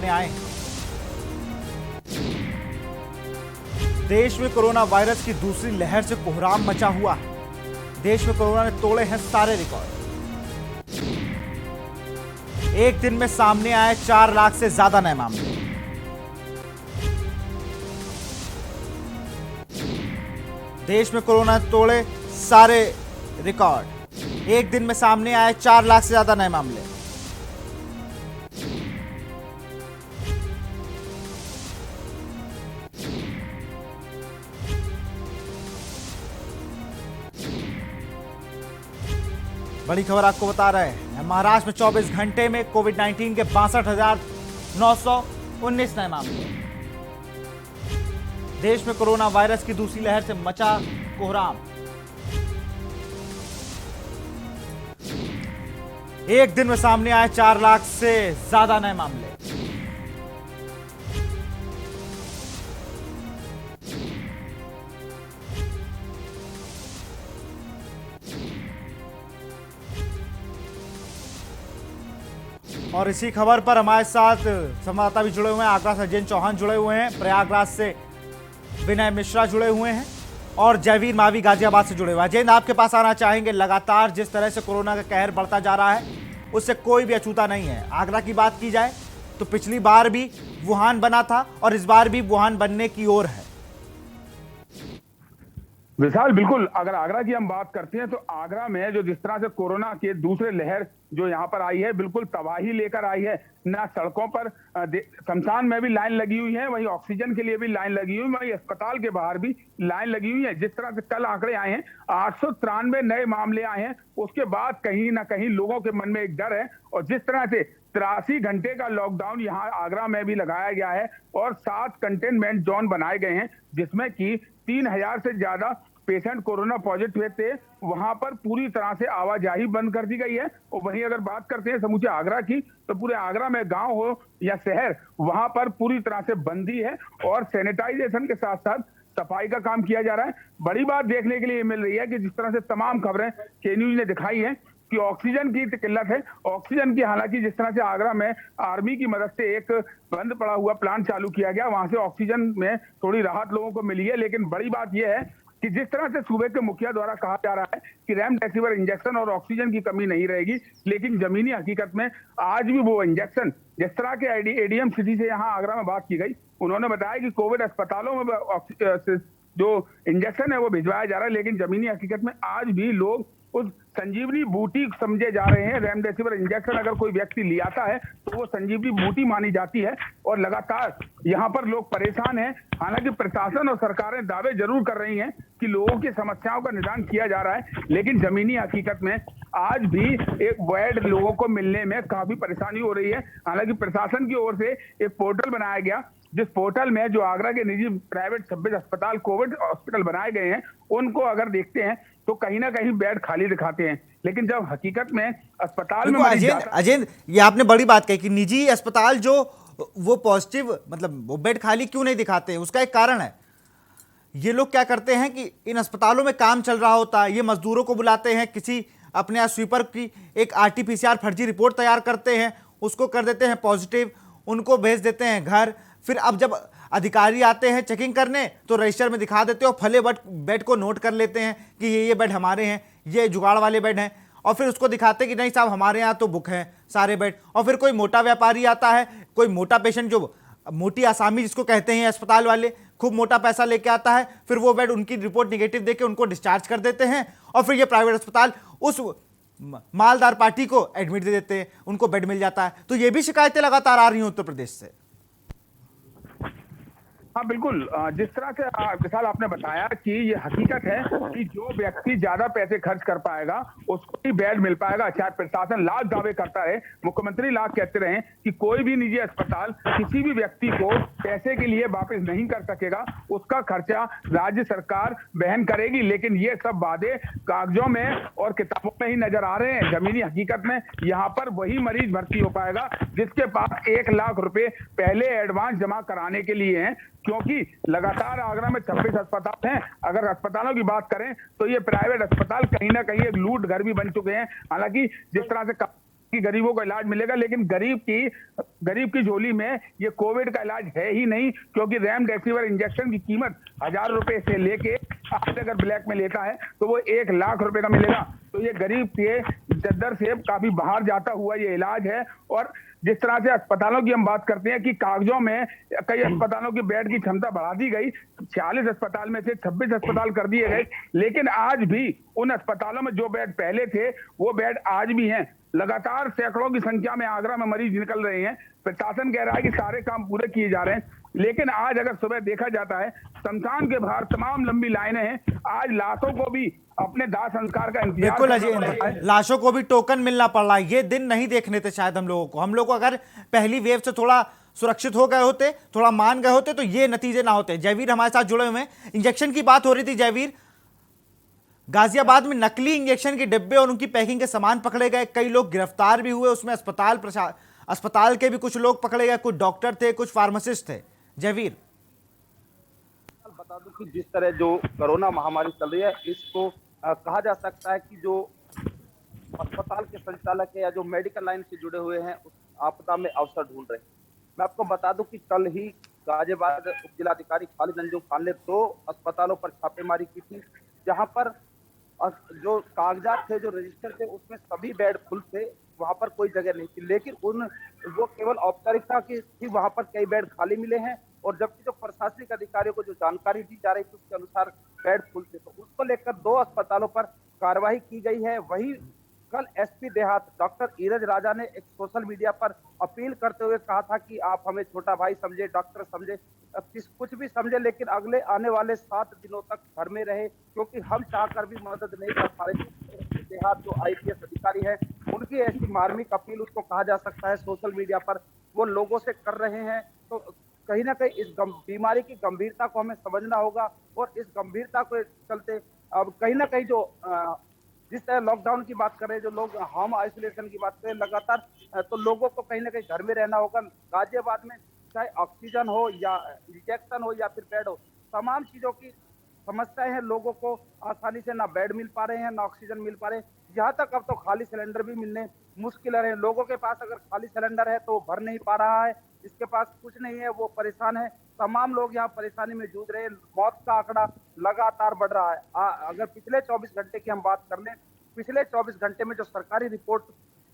सामने आए हैं। देश में कोरोना वायरस की दूसरी लहर से कोहराम मचा हुआ है। देश में कोरोना ने तोड़े हैं सारे रिकॉर्ड। एक दिन में सामने आए 4 लाख से ज्यादा नए मामले। देश में कोरोना ने तोड़े सारे रिकॉर्ड। एक दिन में सामने आए 4 लाख से ज्यादा नए मामले। बड़ी खबर आपको बता रहे हैं, महाराष्ट्र में 24 घंटे में कोविड-19 के 62,919 नए मामले। देश में कोरोना वायरस की दूसरी लहर से मचा कोहराम। एक दिन में सामने आए 4 लाख से ज्यादा नए मामले। और इसी खबर पर हमारे साथ संवाददाता भी जुड़े हुए हैं। आगरा से अजय चौहान जुड़े हुए हैं, प्रयागराज से विनय मिश्रा जुड़े हुए हैं और जयवीर मावी गाजियाबाद से जुड़े हुए हैं। अजय, आपके पास आना चाहेंगे। लगातार जिस तरह से कोरोना का कहर बढ़ता जा रहा है उससे कोई भी अछूता नहीं है। आगरा की बात की जाए तो पिछली बार भी वुहान बना था और इस बार भी वुहान बनने की ओर है। विशाल, बिल्कुल। अगर आगरा की हम बात करते हैं तो आगरा में जो जिस तरह से कोरोना के दूसरे लहर जो यहाँ पर आई है, बिल्कुल तबाही लेकर आई है। ना सड़कों पर शमशान में भी लाइन लगी हुई है, वहीं ऑक्सीजन के लिए भी लाइन लगी हुई है, वहीं अस्पताल के बाहर भी लाइन लगी हुई है। जिस तरह से कल आंकड़े आए हैं, 893 नए मामले आए हैं, उसके बाद कहीं ना कहीं लोगों के मन में एक डर है। और जिस तरह से 83 घंटे का लॉकडाउन यहाँ आगरा में भी लगाया गया है और 7 कंटेनमेंट जोन बनाए गए हैं, जिसमें कि 3000 से ज्यादा पेशेंट कोरोना पॉजिटिव हुए थे। वहां पर पूरी तरह से आवाजाही बंद कर दी गई है। और वहीं अगर बात करते हैं समूचे आगरा की, तो पूरे आगरा में गांव हो या शहर, वहां पर पूरी तरह से बंदी है और सैनिटाइजेशन के साथ साथ सफाई का काम किया जा रहा है। बड़ी बात देखने के लिए मिल रही है कि जिस तरह से तमाम खबरें के न्यूज ने दिखाई है कि ऑक्सीजन की किल्लत है। ऑक्सीजन की, हालांकि जिस तरह से आगरा में आर्मी की मदद से एक बंद पड़ा हुआ प्लांट चालू किया गया, वहां से ऑक्सीजन में थोड़ी राहत लोगों को मिली है। लेकिन बड़ी बात यह है कि जिस तरह से सूबे के मुखिया द्वारा कहा जा रहा है कि रेमडेसिविर इंजेक्शन और ऑक्सीजन की कमी नहीं रहेगी, लेकिन जमीनी हकीकत में आज भी वो इंजेक्शन, जिस तरह के एडीएम सिटी से यहाँ आगरा में बात की गई, उन्होंने बताया कि कोविड अस्पतालों में जो इंजेक्शन है वो भिजवाया जा रहा है, लेकिन जमीनी हकीकत में आज भी लोग उस संजीवनी बूटी समझे जा रहे हैं। रेमडेसिविर इंजेक्शन अगर कोई व्यक्ति ले आता है तो वो संजीवनी बूटी मानी जाती है और लगातार यहाँ पर लोग परेशान हैं। हालांकि प्रशासन और सरकारें दावे जरूर कर रही हैं कि लोगों की समस्याओं का निदान किया जा रहा है, लेकिन जमीनी हकीकत में आज भी एक बेड लोगों को मिलने में काफी परेशानी हो रही है। हालांकि प्रशासन की ओर से एक पोर्टल बनाया गया, जिस पोर्टल में जो आगरा के निजी प्राइवेट 26 अस्पताल कोविड हॉस्पिटल बनाए गए हैं, उनको अगर देखते हैं तो कहीं ना कहीं बेड खाली दिखाते हैं। लेकिन जब हकीकत में अस्पताल में अजय, ये आपने बड़ी बात कही कि निजी अस्पताल जो वो पॉजिटिव, मतलब वो बेड खाली क्यों नहीं दिखाते हैं, उसका एक कारण है। ये लोग क्या करते हैं कि इन अस्पतालों में काम चल रहा होता है, ये मजदूरों को बुलाते हैं, किसी अपने यहाँ स्वीपर की एक RT-PCR फर्जी रिपोर्ट तैयार करते हैं, उसको कर देते हैं पॉजिटिव, उनको भेज देते हैं घर। फिर अब जब अधिकारी आते हैं चेकिंग करने तो रजिस्टर में दिखा देते हो, फले बेड को नोट कर लेते हैं कि ये बेड हमारे हैं, ये जुगाड़ वाले बेड हैं, और फिर उसको दिखाते हैं कि नहीं साहब हमारे यहाँ तो बुक हैं सारे बेड। और फिर कोई मोटा व्यापारी आता है, कोई मोटा पेशेंट, जो मोटी आसामी जिसको कहते हैं अस्पताल वाले, खूब मोटा पैसा लेके आता है, फिर वो बेड उनकी रिपोर्ट निगेटिव देके उनको डिस्चार्ज कर देते हैं और फिर ये प्राइवेट अस्पताल उस मालदार पार्टी को एडमिट दे देते हैं, उनको बेड मिल जाता है। तो ये भी शिकायतें लगातार आ रही हैं उत्तर प्रदेश से। हाँ बिल्कुल, जिस तरह से विशाल आपने बताया कि ये हकीकत है कि जो व्यक्ति ज्यादा पैसे खर्च कर पाएगा उसको ही बेड मिल पाएगा। चाहे प्रशासन लाख दावे करता रहे, मुख्यमंत्री लाख कहते रहे कि कोई भी निजी अस्पताल किसी भी व्यक्ति को पैसे के लिए वापस नहीं कर सकेगा, उसका खर्चा राज्य सरकार वहन करेगी। लेकिन ये सब वादे कागजों में और किताबों में ही नजर आ रहे हैं। जमीनी हकीकत में यहाँ पर वही मरीज भर्ती हो पाएगा जिसके पास 1 लाख रुपए पहले एडवांस जमा कराने के लिए हैं, क्योंकि लगातार आगरा में 26 अस्पताल हैं। अगर अस्पतालों की बात करें तो ये प्राइवेट अस्पताल कहीं ना कहीं एक लूट घर भी बन चुके हैं। हालांकि जिस तरह से कि गरीबों को इलाज मिलेगा, लेकिन गरीब की झोली में ये कोविड का इलाज है ही नहीं, क्योंकि रेमडेसिविर इंजेक्शन की कीमत 1,000 रुपए से लेके आज अगर ब्लैक में लेता है तो वो 1,00,000 रुपए का मिलेगा। तो ये गरीब के चद्दर से काफी बाहर जाता हुआ ये इलाज है। और जिस तरह से अस्पतालों की हम बात करते हैं कि कागजों में कई अस्पतालों की बेड की क्षमता बढ़ा दी गई, 46 अस्पताल में से 26 अस्पताल कर दिए गए, लेकिन आज भी उन अस्पतालों में जो बेड पहले थे वो बेड आज भी हैं। लगातार सैकड़ों की संख्या में आगरा में मरीज निकल रहे हैं। प्रशासन कह रहा है कि सारे काम पूरे किए जा रहे हैं, लेकिन आज अगर सुबह देखा जाता है शमशान के बाहर तमाम लंबी लाइनें हैं। आज लाशों को भी अपने दाह संस्कार का इंतजार बिल्कुल करना पड़ अजय, रहा है। लाशों को भी टोकन मिलना पड़ रहा है। ये दिन नहीं देखने थे शायद हम लोग को अगर पहली वेव से थोड़ा सुरक्षित हो गए होते, थोड़ा मान गए होते, तो ये नतीजे ना होते। जयवीर हमारे साथ जुड़े हुए हैं। इंजेक्शन की बात हो रही थी जयवीर, गाजियाबाद में नकली इंजेक्शन के डिब्बे और उनकी पैकिंग के सामान पकड़े गए, कई लोग गिरफ्तार भी हुए, उसमें अस्पताल के भी कुछ लोग पकड़े गए, कुछ डॉक्टर थे, कुछ फार्मासिस्ट थे। जयवीर, बता दूं कि जिस तरह जो कोरोना महामारी चल रही है, इसको कहा जा सकता है कि जो अस्पताल के संचालक है या जो मेडिकल लाइन से जुड़े हुए हैं उस आपदा में अवसर ढूंढ रहे हैं। मैं आपको बता दूं कि कल ही गाजियाबाद उप जिलाधिकारी खालिद अंजुम खान ने 2 अस्पतालों पर छापेमारी की थी, जहां पर जो कागजात थे, जो रजिस्टर थे, उसमें सभी बेड फुल थे, वहां पर कोई जगह नहीं थी। लेकिन वो केवल औपचारिकता की थी, वहां पर कई बेड खाली मिले हैं। और जबकि जो प्रशासनिक अधिकारियों को जो जानकारी दी जा रही थी उसके अनुसार बेड फुल थे, तो उसको लेकर 2 अस्पतालों पर कार्रवाई की गई है। वही कल एसपी देहात डॉक्टर ईरज राजा ने एक सोशल मीडिया पर अपील करते हुए कहा था कि आप हमें छोटा भाई समझे, डॉक्टर समझे, कुछ भी समझे, लेकिन अगले आने वाले 7 दिनों तक घर में रहे, क्योंकि हम चाहकर भी मदद नहीं कर पा रहे। देहात जो आईपीएस अधिकारी है, उनकी ऐसी मार्मिक अपील, उसको कहा जा सकता है, सोशल मीडिया पर वो लोगों से कर रहे हैं। तो कहीं ना कहीं इस बीमारी की गंभीरता को हमें समझना होगा। और इस गंभीरता के चलते अब कहीं ना कहीं जो जिस तरह लॉकडाउन की बात कर रहे हैं, जो लोग होम आइसोलेशन की बात करें लगातार, तो लोगों को कहीं ना कहीं घर में रहना होगा। गाजियाबाद में चाहे ऑक्सीजन हो या इंजेक्शन हो या फिर बेड हो, तमाम चीजों की समस्याएं हैं। लोगों को आसानी से ना बेड मिल पा रहे हैं, ना ऑक्सीजन मिल पा रहे हैं। यहाँ तक अब तो खाली सिलेंडर भी मिलने मुश्किल है। लोगों के पास अगर खाली सिलेंडर है तो वो भर नहीं पा रहा है, जिसके पास कुछ नहीं है वो परेशान है। तमाम लोग यहाँ परेशानी में जूझ रहे हैं। मौत का आंकड़ा लगातार बढ़ रहा है। अगर पिछले 24 घंटे की हम बात कर लें, पिछले 24 घंटे में जो सरकारी रिपोर्ट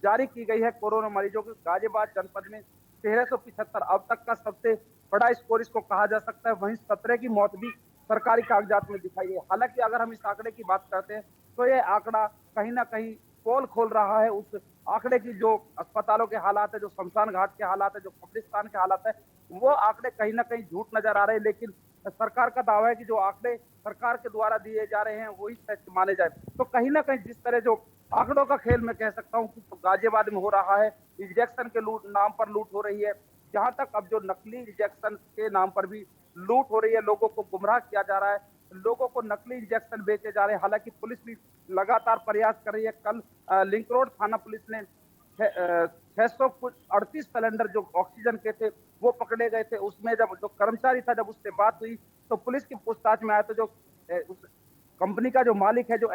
जारी की गई है कोरोना मरीजों की, गाजियाबाद जनपद में 1375 अब तक का सबसे बड़ा स्कोर इसको कहा जा सकता है। वहीं 17 की मौत भी सरकारी कागजात में दिखाई गई। हालांकि अगर हम इस आंकड़े की बात करते हैं तो ये आंकड़ा कहीं ना कहीं पोल खोल रहा है उस आंकड़े की। जो अस्पतालों के हालात है, जो शमशान घाट के हालात है, जो कब्रिस्तान के हालात है, वो आंकड़े कहीं ना कहीं झूठ नजर आ रहे हैं। लेकिन सरकार का दावा है कि जो आंकड़े सरकार के द्वारा दिए जा रहे हैं वही सच माने जाए। तो कहीं ना कहीं जिस तरह जो आंकड़ों का खेल मैं कह सकता हूँ कि तो गाजियाबाद में हो रहा है, इंजेक्शन के नाम पर लूट हो रही है। जहां तक अब जो नकली इंजेक्शन के नाम पर भी लूट हो रही है, लोगों को गुमराह किया जा रहा है, लोगों को नकली इंजेक्शन बेचे जा रहे हैं। हालांकि पुलिस भी लगातार प्रयास कर रही है। कल लिंक रोड थाना पुलिस ने 638 सिलेंडर जो ऑक्सीजन के थे वो पकड़े गए थे। उसमें जब जो कर्मचारी था, जब उससे बात हुई तो पुलिस की पूछताछ में आया तो जो उस कंपनी का जो मालिक है, जो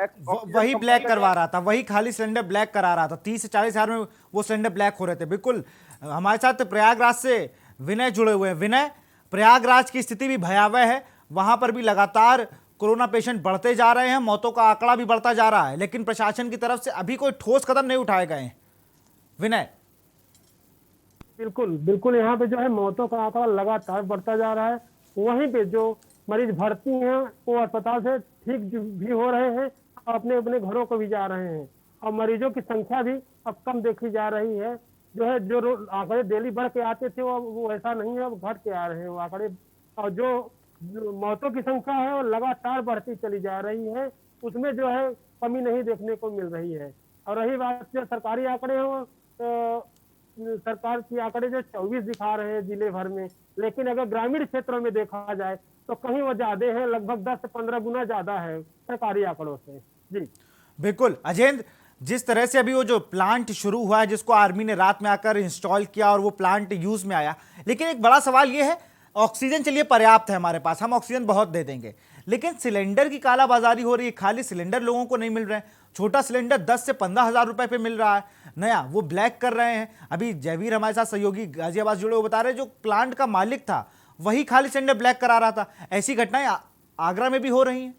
वही ब्लैक करवा रहा था, वही खाली सिलेंडर ब्लैक करा रहा था। 30 से 40 हजार में वो सिलेंडर ब्लैक हो रहे थे। बिल्कुल हमारे साथ प्रयागराज से विनय जुड़े हुए हैं। विनय, प्रयागराज की स्थिति भी भयावह है, वहां पर भी लगातार कोरोना पेशेंट बढ़ते जा रहे हैं, मौतों का आंकड़ा भी बढ़ता जा रहा है, लेकिन प्रशासन की तरफ से अभी कोई ठोस कदम नहीं उठाए गए हैं। विनय, बिल्कुल बिल्कुल, यहाँ पे जो है मौतों का आंकड़ा लगातार बढ़ता जा रहा है। वहीं पे जो मरीज भर्ती हैं वो अस्पताल से ठीक भी हो रहे हैं, अपने अपने घरों को भी जा रहे हैं, और मरीजों की संख्या भी अब कम देखी जा रही है। जो है जो आंकड़े डेली बढ़ के आते थे वो ऐसा नहीं है, अब घट के आ रहे हैं वो आंकड़े। और जो मौतों की संख्या है वो लगातार बढ़ती चली जा रही है, उसमें जो है कमी नहीं देखने को मिल रही है। और रही बात जो सरकारी आंकड़े हो, तो सरकार की आंकड़े जो 24 दिखा रहे हैं जिले भर में, लेकिन अगर ग्रामीण क्षेत्रों में देखा जाए तो कहीं वो ज्यादा है, लगभग 10 से 15 गुना ज्यादा है सरकारी आंकड़ों से। जी बिल्कुल अजेंद्र, जिस तरह से अभी वो जो प्लांट शुरू हुआ है, जिसको आर्मी ने रात में आकर इंस्टॉल किया और वो प्लांट यूज में आया, लेकिन एक बड़ा सवाल ये है ऑक्सीजन चलिए पर्याप्त है हमारे पास, हम ऑक्सीजन बहुत दे देंगे, लेकिन सिलेंडर की कालाबाजारी हो रही है। खाली सिलेंडर लोगों को नहीं मिल रहे हैं, छोटा सिलेंडर 10 से 15,000 रुपए पे मिल रहा है नया, वो ब्लैक कर रहे हैं। अभी जयवीर हमारे साथ सहयोगी गाजियाबाद जुड़े, वो बता रहे हैं जो प्लांट का मालिक था वही खाली सिलेंडर ब्लैक करा रहा था। ऐसी घटनाएं आगरा में भी हो रही हैं।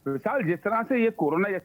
विशाल, जिस तरह से ये कोरोना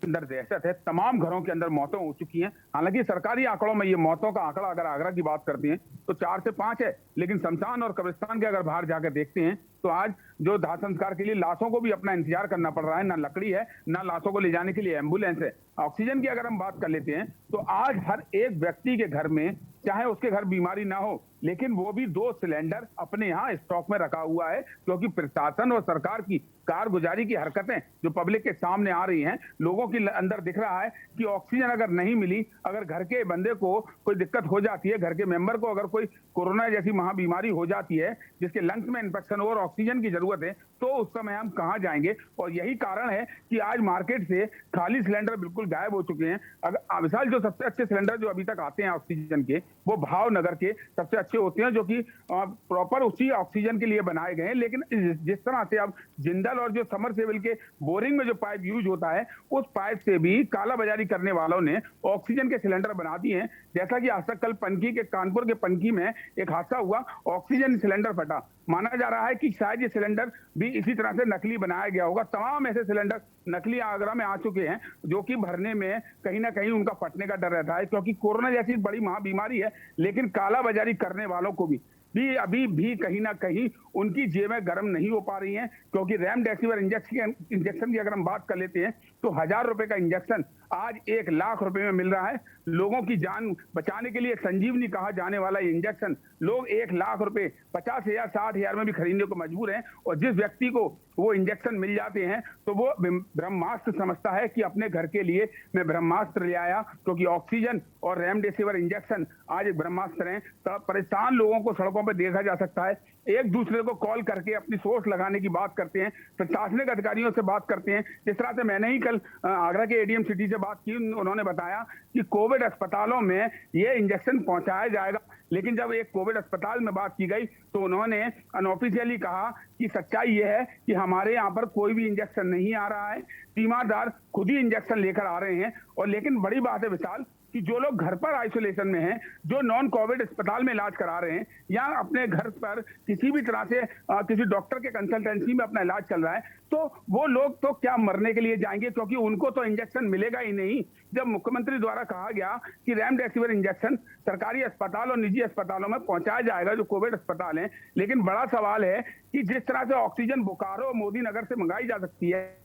अंदर दहशत है, तमाम घरों के अंदर मौतें हो चुकी हैं। हालांकि सरकारी आंकड़ों में ये मौतों का आंकड़ा अगर आगरा की बात करते हैं तो 4 से 5 है, लेकिन शमशान और कब्रिस्तान के अगर बाहर जाकर देखते हैं तो आज जो दाह संस्कार के लिए लाशों को भी अपना इंतजार करना पड़ रहा है, ना लकड़ी है, ना लाशों को ले जाने के लिए एम्बुलेंस है। ऑक्सीजन की अगर हम बात कर लेते हैं तो आज हर एक व्यक्ति के घर में, चाहे उसके घर बीमारी ना हो, लेकिन वो भी 2 सिलेंडर अपने यहाँ स्टॉक में रखा हुआ है, क्योंकि प्रशासन और सरकार की कारगुजारी की हरकतें जो पब्लिक के सामने आ रही हैं, लोगों के अंदर दिख रहा है कि ऑक्सीजन अगर नहीं मिली, अगर घर के बंदे को कोई दिक्कत हो जाती है, घर के मेंबर को अगर कोई कोरोना जैसी महाबीमारी हो जाती है जिसके लंग्स में इंफेक्शन हो और ऑक्सीजन की जरूरत है, तो उस समय हम कहां जाएंगे। और यही कारण है कि आज मार्केट से खाली सिलेंडर बिल्कुल गायब हो चुके हैं। अगर विशाल, जो सबसे अच्छे सिलेंडर जो अभी तक आते हैं ऑक्सीजन के, वो भावनगर के सबसे अच्छे होते हैं, जो कि प्रॉपर उसी ऑक्सीजन के लिए बनाए गए हैं। लेकिन जिस तरह से अब जिंदल और जो समरसेबल के बोरिंग में जो पाइप यूज होता है, उस पाइप से भी कालाबाजारी करने वालों ने ऑक्सीजन के सिलेंडर बना दिए हैं। जैसा कि आज तक कल पनकी के, कानपुर के पनकी में एक हादसा हुआ, ऑक्सीजन सिलेंडर फटा। माना जा रहा है कि शायद ये सिलेंडर भी इसी तरह से नकली बनाया गया होगा। तमाम ऐसे सिलेंडर नकली आगरा में आ चुके हैं, जो कि भरने में कहीं ना कहीं उनका फटने का डर रहता है, क्योंकि कोरोना जैसी बड़ी महाबीमारी है। लेकिन कालाबाजारी करने वालों को भी अभी भी कहीं ना कहीं उनकी जेबें गर्म नहीं हो पा रही हैं, क्योंकि रेमडेसिविर इंजेक्शन की अगर हम बात कर लेते हैं तो 1,000 रुपए का इंजेक्शन आज 1 लाख रुपए में मिल रहा है। लोगों की जान बचाने के लिए संजीवनी कहा जाने वाला इंजेक्शन लोग 1 लाख रुपए 50,000 60,000 में भी खरीदने को मजबूर हैं। और जिस व्यक्ति को वो इंजेक्शन मिल जाते हैं तो वो ब्रह्मास्त्र समझता है कि अपने घर के लिए मैं ब्रह्मास्त्र ले आया, क्योंकि ऑक्सीजन और रेमडेसिविर इंजेक्शन आज एक ब्रह्मास्त्र हैं। तो परेशान लोगों को सड़कों पर देखा जा सकता है, एक दूसरे को कॉल करके अपनी सोर्स लगाने की बात करते हैं, प्रशासनिक अधिकारियों से बात करते हैं। जिस तरह से मैंने ही कल आगरा के एडीएम सिटी से बात की, उन्होंने बताया कि कोविड अस्पतालों में ये इंजेक्शन पहुंचाया जाएगा। लेकिन जब एक कोविड अस्पताल में बात की गई तो उन्होंने अनऑफिशियली कहा कि सच्चाई ये है कि हमारे यहाँ पर कोई भी इंजेक्शन नहीं आ रहा है, तीमारदार खुद ही इंजेक्शन लेकर आ रहे हैं। और लेकिन बड़ी बात है विशाल कि जो लोग घर पर आइसोलेशन में हैं, जो नॉन कोविड अस्पताल में इलाज करा रहे हैं, या अपने घर पर किसी भी तरह से किसी डॉक्टर के कंसल्टेंसी में अपना इलाज चल रहा है, तो वो लोग तो क्या मरने के लिए जाएंगे, क्योंकि उनको तो इंजेक्शन मिलेगा ही नहीं। जब मुख्यमंत्री द्वारा कहा गया कि रेमडेसिविर इंजेक्शन सरकारी अस्पताल और निजी अस्पतालों में पहुंचाया जाएगा, जो कोविड अस्पताल हैं, लेकिन बड़ा सवाल है कि जिस तरह से ऑक्सीजन बोकारो मोदी नगर से मंगाई जा सकती है,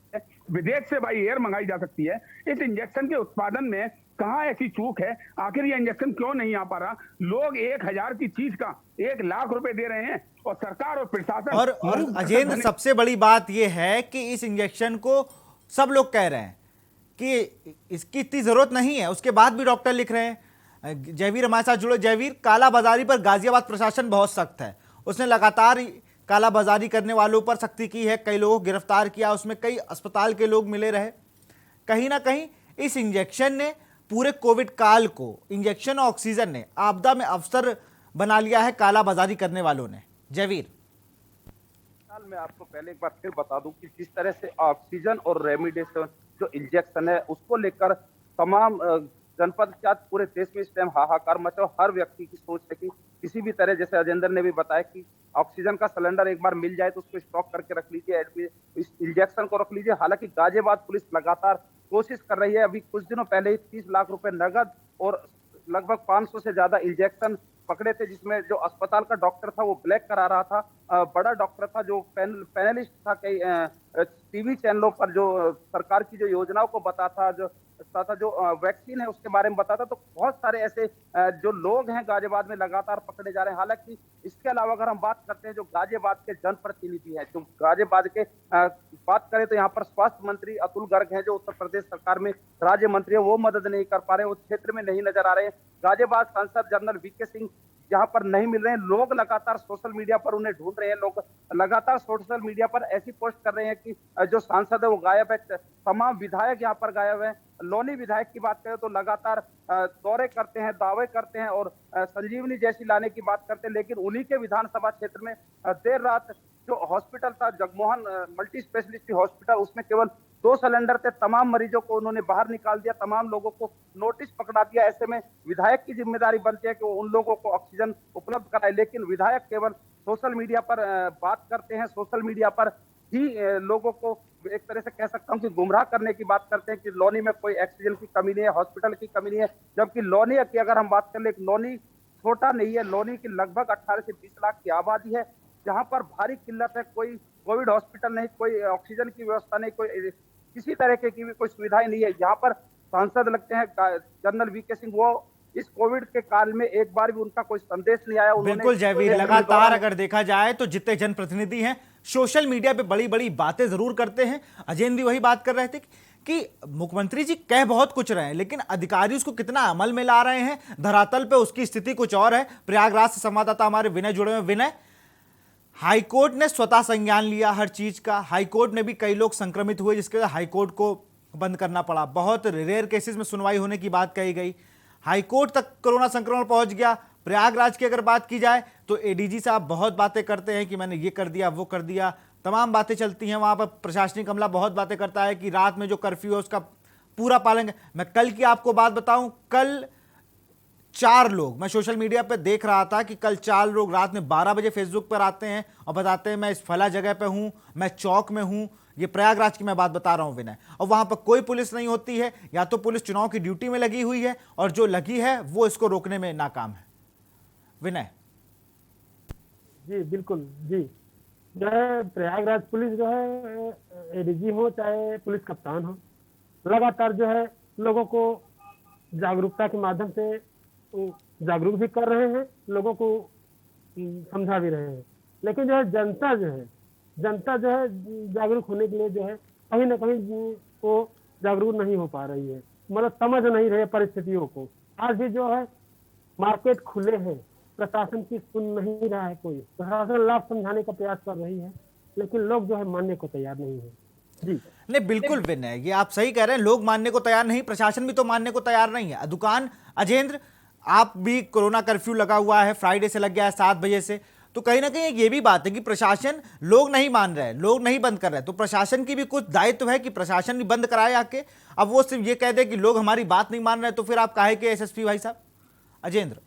विदेश से बाई एयर मंगाई जा सकती है, इस इंजेक्शन के उत्पादन में कहां ऐसी चूक है? आखिर ये इंजेक्शन क्यों नहीं आ पा रहा? लोग 1,000 की चीज का 1 लाख रुपए दे रहे हैं और सरकार और प्रशासन और अजेंद्र, सबसे बड़ी बात यह है कि इस इंजेक्शन को सब लोग कह रहे हैं कि इसकी इतनी जरूरत नहीं है, उसके बाद भी डॉक्टर लिख रहे हैं। जयवीर हमारे साथ जुड़े। जयवीर, कालाबाजारी पर गाजियाबाद प्रशासन बहुत सख्त है, उसने लगातार कालाबाजारी करने वालों पर सख्ती की है, कई लोगों को गिरफ्तार किया, उसमें कई अस्पताल के लोग मिले रहे। कहीं ना कहीं इस इंजेक्शन ने पूरे कोविड काल को, इंजेक्शन और ऑक्सीजन ने आपदा में अवसर बना लिया है कालाबाजारी करने वालों ने। जयवीर, मैं आपको पहले एक बार फिर बता दूं कि जिस तरह से ऑक्सीजन और रेमडेसिविर जो इंजेक्शन है उसको लेकर तमाम जनपद क्या पूरे देश में इस टाइम हाहाकार मचा। हर व्यक्ति की सोच है कि किसी भी तरह, जैसे अजेंद्र ने भी बताया कि ऑक्सीजन का सिलेंडर एक बार मिल जाए तो उसको स्टॉक करके रख लीजिए, इस इंजेक्शन को रख लीजिए। हालांकि गाजियाबाद पुलिस लगातार कोशिश कर रही है। अभी कुछ दिनों पहले ही 30 लाख रुपए नगद और लगभग 500 से ज्यादा इंजेक्शन पकड़े थे, जिसमें जो अस्पताल का डॉक्टर था वो ब्लैक करा रहा था। बड़ा डॉक्टर था जो पैनलिस्ट था, कई टीवी चैनलों पर जो सरकार की जो योजनाओं को बताता, जो वैक्सीन है उसके बारे में बताता। तो बहुत सारे ऐसे जो लोग हैं गाजियाबाद में लगातार पकड़े जा रहे हैं। हालांकि इसके अलावा अगर हम बात करते हैं जो गाजियाबाद के जनप्रतिनिधि हैं, जो गाजियाबाद के बात करें तो यहाँ पर स्वास्थ्य मंत्री अतुल गर्ग हैं, जो उत्तर प्रदेश सरकार में राज्य मंत्री है, वो मदद नहीं कर पा रहे, वो क्षेत्र में नहीं नजर आ रहे हैं। गाजियाबाद सांसद जनरल वीके सिंह यहाँ पर नहीं मिल रहे हैं। लोग लगातार सोशल मीडिया पर उन्हें ढूंढ रहे हैं, लोग लगातार सोशल मीडिया पर ऐसी पोस्ट कर रहे हैं कि जो सांसद है वो गायब है, तमाम विधायक यहाँ पर गायब है। लोनी विधायक की बात करें तो लगातार दौरे करते हैं, दावे करते हैं और संजीवनी जैसी लाने की बात करते हैं, लेकिन उन्हीं के विधानसभा क्षेत्र में देर रात जो हॉस्पिटल था जगमोहन मल्टी स्पेशलिटी हॉस्पिटल, उसमें केवल 2 सिलेंडर थे। तमाम मरीजों को उन्होंने बाहर निकाल दिया, तमाम लोगों को नोटिस पकड़ा दिया। ऐसे में विधायक की जिम्मेदारी बनती है कि वो उन लोगों को ऑक्सीजन उपलब्ध कराए, लेकिन विधायक केवल सोशल मीडिया पर बात करते हैं, सोशल मीडिया पर ही लोगों को एक तरह से कह सकता हूं कि गुमराह करने की बात करते हैं कि लोनी में कोई ऑक्सीजन की कमी नहीं है, हॉस्पिटल की कमी नहीं है। जबकि लोनी की अगर हम बात कर ले, लोनी छोटा नहीं है, लोनी की लगभग 18 से 20 लाख की आबादी है, जहां पर भारी किल्लत है। कोई कोविड हॉस्पिटल नहीं, कोई ऑक्सीजन की व्यवस्था नहीं, कोई किसी तरह की भी कोई सुविधाएं नहीं है। यहाँ पर सांसद लगते हैं जनरल वीके सिंह, वो इस कोविड के काल में एक बार भी उनका कोई संदेश नहीं आया। बिल्कुल जयवीर, लगातार अगर देखा जाए तो जितने जनप्रतिनिधि हैं सोशल मीडिया पे बड़ी बड़ी बातें जरूर करते हैं। अजयेंद्र भी वही बात कर रहे थे कि मुख्यमंत्री जी कह बहुत कुछ रहे हैं, लेकिन अधिकारी उसको कितना अमल में ला रहे हैं, धरातल पे उसकी स्थिति कुछ और है। प्रयागराज से संवाददाता हमारे विनय जुड़े हुए। विनय, हाईकोर्ट ने स्वतः संज्ञान लिया हर चीज का, हाईकोर्ट ने भी कई लोग संक्रमित हुए जिसके वजह हाईकोर्ट को बंद करना पड़ा। बहुत रेयर केसेस में सुनवाई होने की बात कही गई, हाईकोर्ट तक कोरोना संक्रमण पहुंच गया। प्रयागराज की अगर बात की जाए तो एडीजी साहब बहुत बातें करते हैं कि मैंने ये कर दिया, वो कर दिया, तमाम बातें चलती हैं वहां पर। प्रशासनिक अमला बहुत बातें करता है कि रात में जो कर्फ्यू है उसका पूरा पालन। मैं कल की आपको बात बताऊं, कल 4 लोग, मैं सोशल मीडिया पे देख रहा था कि कल 4 लोग रात में 12 बजे फेसबुक पर आते हैं और बताते हैं मैं इस फला जगह पे हूं, मैं चौक में हूं। ये प्रयागराज की मैं बात बता रहा हूं विनय, और वहां पर कोई पुलिस नहीं होती है, या तो पुलिस चुनाव की ड्यूटी में लगी हुई है और जो लगी है वो इसको रोकने में नाकाम है। विनय जी बिल्कुल जी, जो है प्रयागराज पुलिस जो है एडीजी हो चाहे पुलिस कप्तान हो, लगातार जो है लोगों को जागरूकता के माध्यम से जागरूक भी कर रहे हैं, लोगों को समझा भी रहे हैं। लेकिन जो है जनता जो है जागरूक होने के लिए जो है कहीं ना कहीं वो जागरूक नहीं हो पा रही है, मतलब समझ नहीं रहे परिस्थितियों को। आज भी जो है मार्केट खुले हैं, प्रशासन की सुन नहीं रहा है कोई, प्रशासन लाभ समझाने का प्रयास कर रही है, लेकिन लोग जो है मानने को तैयार नहीं है। जी नहीं, बिल्कुल विनय, ये आप सही कह रहे हैं, लोग मानने को तैयार नहीं, प्रशासन भी तो मानने को तैयार नहीं है। दुकान अजेंद्र, आप भी कोरोना कर्फ्यू लगा हुआ है, फ्राइडे से लग गया है 7 बजे से, तो कहीं ना कहीं ये भी बात है कि प्रशासन, लोग नहीं मान रहे हैं, लोग नहीं बंद कर रहे हैं, तो प्रशासन की भी कुछ दायित्व है कि प्रशासन भी बंद कराए आके। अब वो सिर्फ ये कह दे कि लोग हमारी बात नहीं मान रहे, तो फिर आप काहे के एसएसपी भाई साहब? अजेंद्र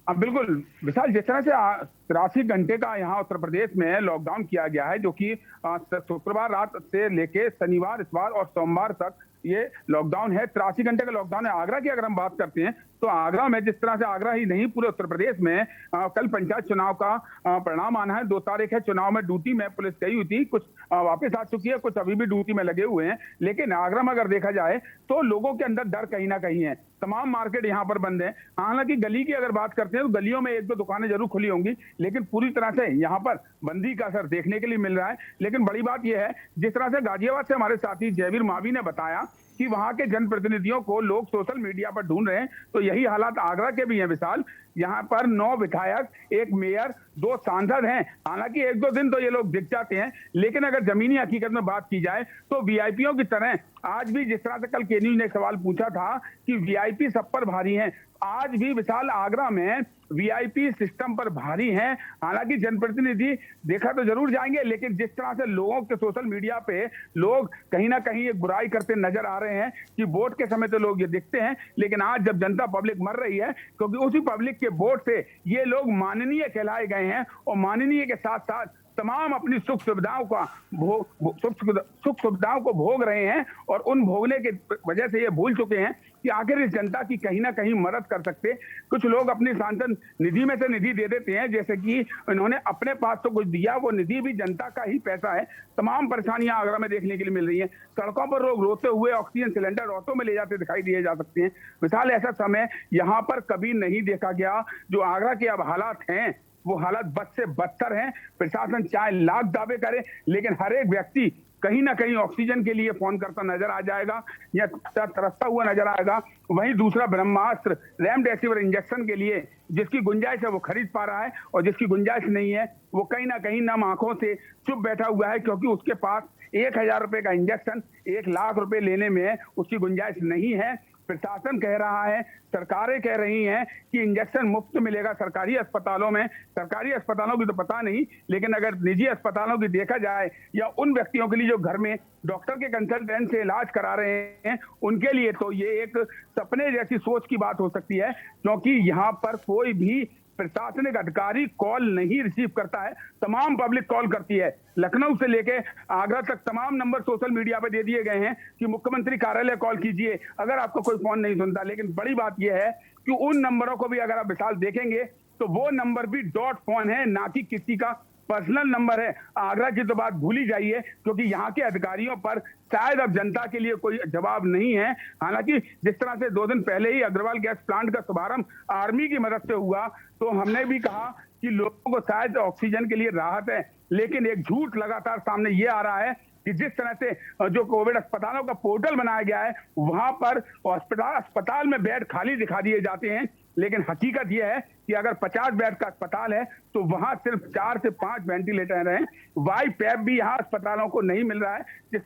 बिल्कुल विशाल, जिस तरह से 83 घंटे का यहाँ उत्तर प्रदेश में लॉकडाउन किया गया है, जो कि शुक्रवार रात से लेके शनिवार, इतवार और सोमवार तक ये लॉकडाउन है। 83 घंटे का लॉकडाउन है। आगरा की अगर हम बात करते हैं तो आगरा में जिस तरह से, आगरा ही नहीं पूरे उत्तर प्रदेश में कल पंचायत चुनाव का परिणाम आना है। 2 तारीख है। चुनाव में ड्यूटी में पुलिस गई हुई थी, कुछ वापस आ चुकी है, कुछ अभी भी ड्यूटी में लगे हुए हैं। लेकिन आगरा में अगर देखा जाए तो लोगों के अंदर डर कहीं ना कहीं है। तमाम मार्केट यहाँ पर बंद है। हालांकि गली की अगर बात करते हैं तो गलियों में 1-2 दुकानें जरूर खुली होंगी, लेकिन पूरी तरह से यहाँ पर बंदी का असर देखने के लिए मिल रहा है। लेकिन बड़ी बात यह है, जिस तरह से गाजियाबाद से हमारे साथी जयवीर मावी ने बताया कि वहां के जनप्रतिनिधियों को लोग सोशल मीडिया पर ढूंढ रहे हैं, तो यही हालात आगरा के भी हैं विशाल। यहाँ पर 9 विधायक, 1 मेयर, 2 सांसद हैं। हालांकि 1-2 दिन तो ये लोग दिख जाते हैं, लेकिन अगर जमीनी हकीकत में बात की जाए तो वीआईपीओ की तरह आज भी, जिस तरह से कल के न्यूज ने एक सवाल पूछा था कि वीआईपी सब पर भारी हैं, आज भी विशाल आगरा में वीआईपी सिस्टम पर भारी हैं। हालांकि जनप्रतिनिधि देखा तो जरूर जाएंगे, लेकिन जिस तरह से लोगों के सोशल मीडिया पे लोग कहीं ना कहीं एक बुराई करते नजर आ रहे हैं कि वोट के समय तो लोग ये दिखते हैं, लेकिन आज जब जनता पब्लिक मर रही है, क्योंकि उसी पब्लिक के वोट से ये लोग माननीय कहलाए गए हैं, और माननीय के साथ साथ तमाम अपनी सुख सुविधाओं को भोग रहे हैं, और उन भोगने के वजह से ये भूल चुके हैं कि आखिर इस जनता की कहीं ना कहीं मदद कर सकते। कुछ लोग अपनी सांसद निधि में से निधि दे देते हैं, जैसे कि इन्होंने अपने पास तो कुछ दिया, वो निधि भी जनता का ही पैसा है। तमाम परेशानियां आगरा में देखने के लिए मिल रही हैं। सड़कों पर लोग रोते हुए ऑक्सीजन सिलेंडर ऑटो में ले जाते दिखाई दिए जा सकते हैं। विशाल, ऐसा समय यहाँ पर कभी नहीं देखा गया। जो आगरा के अब हालात हैं वो हालात बद से बदतर हैं। प्रशासन चाहे लाख दावे करे, लेकिन हर एक व्यक्ति कहीं ना कहीं ऑक्सीजन के लिए फोन करता नजर आ जाएगा या तरसता हुआ नजर आएगा। वहीं दूसरा ब्रह्मास्त्र रेमडेसिविर इंजेक्शन के लिए जिसकी गुंजाइश है वो खरीद पा रहा है, और जिसकी गुंजाइश नहीं है वो कहीं ना कहीं नम आंखों से चुप बैठा हुआ है, क्योंकि उसके पास 1,000 रुपए का इंजेक्शन 1 लाख रुपए लेने में उसकी गुंजाइश नहीं है। प्रशासन कह रहा है, सरकारें कह रही हैं कि इंजेक्शन मुफ्त मिलेगा सरकारी अस्पतालों में। सरकारी अस्पतालों की तो पता नहीं, लेकिन अगर निजी अस्पतालों की देखा जाए या उन व्यक्तियों के लिए जो घर में डॉक्टर के कंसल्टेंट से इलाज करा रहे हैं, उनके लिए तो ये एक सपने जैसी सोच की बात हो सकती है, क्योंकि यहाँ पर कोई भी प्रशासनिक अधिकारी कॉल नहीं रिसीव करता है, तमाम पब्लिक कॉल करती है। लखनऊ से लेके आगरा तक तमाम नंबर सोशल मीडिया पे दे दिए गए हैं कि मुख्यमंत्री कार्यालय कॉल कीजिए अगर आपको कोई फोन नहीं सुनता। लेकिन बड़ी बात यह है कि उन नंबरों को भी अगर आप विशाल देखेंगे तो वो नंबर भी डॉट फोन है, ना कि किसी का पर्सनल नंबर है। आगरा की तो बात भूल ही जाइए, क्योंकि यहाँ के अधिकारियों पर शायद अब जनता के लिए कोई जवाब नहीं है। हालांकि जिस तरह से 2 दिन पहले ही अग्रवाल गैस प्लांट का शुभारंभ आर्मी की मदद से हुआ, तो हमने भी कहा कि लोगों को शायद ऑक्सीजन के लिए राहत है, लेकिन एक झूठ लगातार सामने ये आ रहा है कि जिस तरह से जो कोविड अस्पतालों का पोर्टल बनाया गया है, वहां पर अस्पताल में बेड खाली दिखा दिए जाते हैं, लेकिन हकीकत यह है कि अगर 50 बेड का अस्पताल है तो वहां सिर्फ 4 से 5 वेंटिलेटर हैं। वाई पैप भी यहाँ अस्पतालों को नहीं मिल रहा है। जिस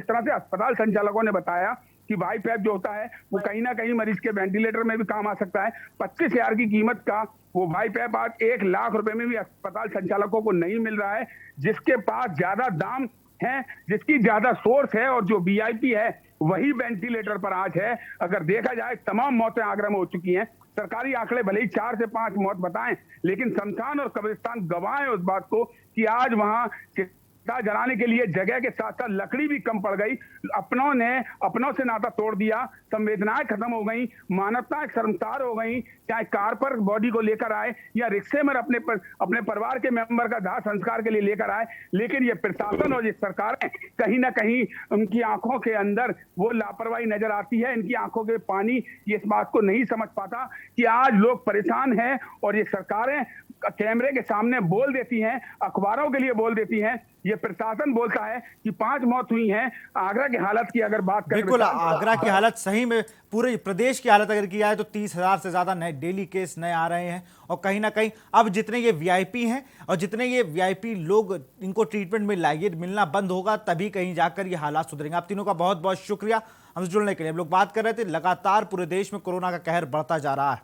तरह से अस्पताल संचालकों ने बताया कि वाई पैप जो होता है वो कहीं ना कहीं मरीज के वेंटिलेटर में भी काम आ सकता है। 25,000 की कीमत का वो वाई पैप आज 1 लाख रुपए में भी अस्पताल संचालकों को नहीं मिल रहा है। जिसके पास ज्यादा दाम है, जिसकी ज्यादा सोर्स है और जो वीआईपी है, वही वेंटिलेटर पर आज है। अगर देखा जाए तमाम मौतें आगरा में हो चुकी हैं। सरकारी आंकड़े भले ही 4 से 5 मौत बताएं, लेकिन शमशान और कब्रिस्तान गवाह है उस बात को कि आज वहां चिता जलाने के लिए जगह के साथ साथ लकड़ी भी कम पड़ गई। अपनों से नाता तोड़ दिया, संवेदनाएं खत्म हो गई, मानवताएं शर्मसार हो गई। चाहे कार पर बॉडी को लेकर आए या रिक्शे में अपने परिवार के मेंबर का दाह संस्कार के लिए लेकर आए, लेकिन ये प्रशासन और ये सरकारें कहीं ना कहीं उनकी आंखों के अंदर वो लापरवाही नजर आती है। इनकी आंखों के पानी ये इस बात को नहीं समझ पाता कि आज लोग परेशान हैं, और ये सरकारें कैमरे के सामने बोल देती हैं, अखबारों के लिए बोल देती हैं, ये प्रशासन बोलता है कि 5 मौत हुई हैं। आगरा की हालत की अगर बात करें, बिल्कुल आगरा की हालत सही में, पूरे प्रदेश की हालत अगर की जाए तो 30,000 से ज्यादा नए डेली केस नए आ रहे हैं। और कहीं ना कहीं अब जितने ये वीआईपी हैं और जितने ये वीआईपी लोग इनको ट्रीटमेंट मिल रहा है, ये मिलना बंद होगा तभी कहीं जाकर ये हालात सुधरेंगे। आप तीनों का बहुत बहुत शुक्रिया हमसे जुड़ने के लिए। हम लोग बात कर रहे थे लगातार पूरे देश में कोरोना का कहर बढ़ता जा रहा है।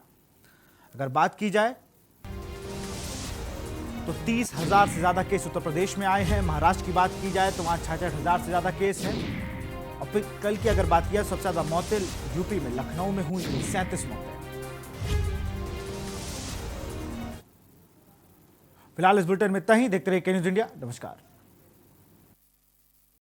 अगर बात की जाए तो 30,000 से ज्यादा केस उत्तर प्रदेश में आए हैं। महाराष्ट्र की बात की जाए तो वहां 66,000 से ज्यादा केस हैं। और फिर कल की अगर बात की जाए सबसे ज्यादा मौतें यूपी में लखनऊ में हुई 37 मौतें। फिलहाल इस बुलेटिन में इतना ही। देखते रहिए के न्यूज़ इंडिया। नमस्कार।